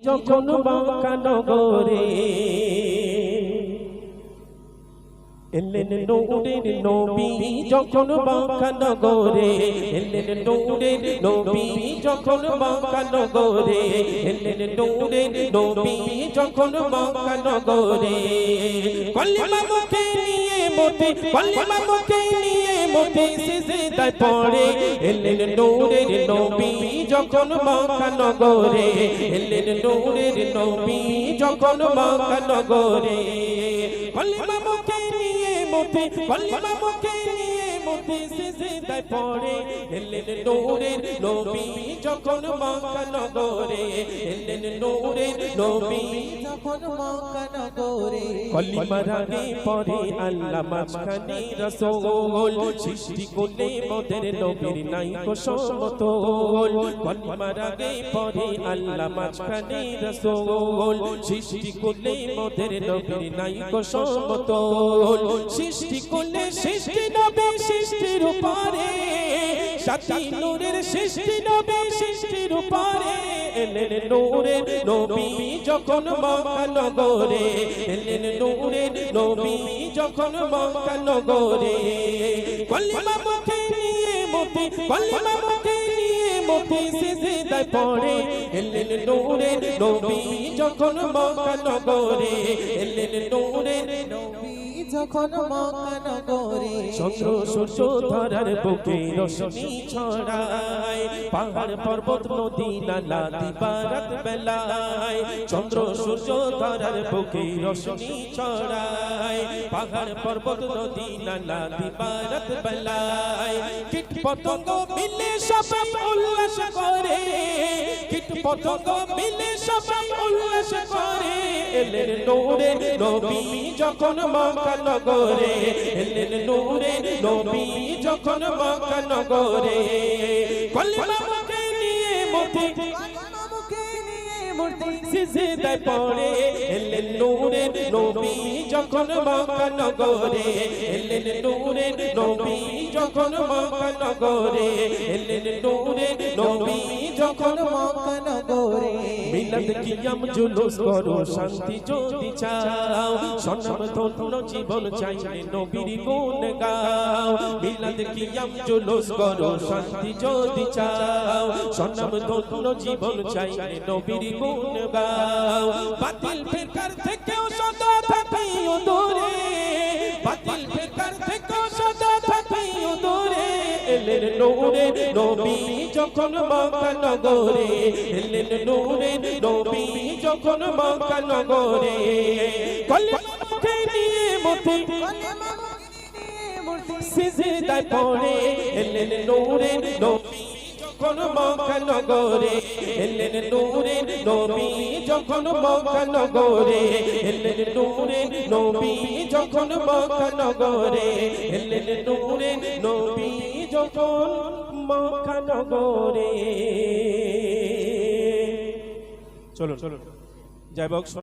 যখন বাঁকা নগরে এলেন নূরের নবী, যখন বাঁকা নগরে এলেন নূরের নবী, যখন বাঁকা নগরে এলেন নূরের নবী, যখন বাঁকা নগরে কলিমা মুখে নিয়ে মোতে, কলিমা মুখে নিয়ে মোতে সিজদায় পড়ে এলেন নূরের নবী, যখন বাঁকা নগরে এলেন নূরের নবী, যখন বাঁকা নগরে কলিমা মুখে নিয়ে মোতে, কলিমা মুখে নিয়ে মোতে সিজদায় পড়ে এলেন নূরের নবী, যখন বাঁকা নগরে এলেন নূরের নবী, যখন বাঁকা নগরে কলিমার আগে পড়ে আল্লাহ মাঝখানে রাসূল, সৃষ্টি করলে মোদের নবীর নাই কো সমতল। কলিমার আগে পড়ে আল্লাহ মাঝখানে রাসূল, সৃষ্টি করলে মোদের নবীর নাই কো সমতল। সৃষ্টি করলে সৃষ্টি নবী সৃষ্টির উপরে, সাথী নূরের সৃষ্টি নবী সৃষ্টির উপরে এলেন নূরের নবী, যখন বাঁকা নগরে এলেন নূরের নবী, যখন বাঁকা নগরে কলিমা মুখে নিয়ে মোতে, কলিমা মুখে নিয়ে মোতে সিজদায় পড়ে এলেন নূরের নবী, যখন বাঁকা নগরে এলেন নূরের নবী, যখন বাঁকা নগরে চন্দ্র সূর্য ধরার বুকে রশ্মি ছড়ায়, পাহাড় পর্বত নদী নালা দিবারাত বেলায়, চন্দ্র সূর্য ধরার বুকে রশ্মি ছড়ায়, পাহাড় পর্বত নদী নালা দিবারাত বেলায়, কীট পতঙ্গ মিলে সবাই উল্লাস করে, কীট পতঙ্গ মিলে সবাই উল্লাস করে এলেন নূরের নবী, যখন বাঁকা নগরে এলেন নূরের নবী, যখন বাঁকা নগরে কলিমা মুখে নিয়ে মোতে, কলিমা মুখে নিয়ে মোতে সিজদায় পড়ে এলেন নূরের নবী, যখন বাঁকা নগরে এলেন নূরের নবী, যখন বাঁকা নগরে এলেন নূরের নবী, যখন বাঁকা নগরে মিলাদ কিয়াম জুলুস করো শান্তি যদি চাও, সনম ধন্য জীবন চাইলে নবীর গুণ গাও। মিলাদ কিয়াম জুলুস করো শান্তি যদি চাও, সনম ধন্য জীবন চাইলে নবীর গুণ গাও। বাতিল ফিরকার থেকেও সদা থাকিও দূরে, বাতিল ফিরকার থেকেও সদা থাকিও দূরে এলেন নূরের নবী, যখন বাঁকা নগরে এলেন নূরের নবী, যখন বাঁকা নগরে কলিমা মুখে নিয়ে মোতে, কলিমা মুখে নিয়ে মোতে সিজদায় পড়ে এলেন নূরের নবী, যখন বাঁকা নগরে এলেন নূরের নবী, যখন বাঁকা নগরে এলেন নূরের নবী, যখন বাঁকা নগরে এলেন নূরের নবী, যখন বাঁকা নগরে। চলো চলো যাই হোক।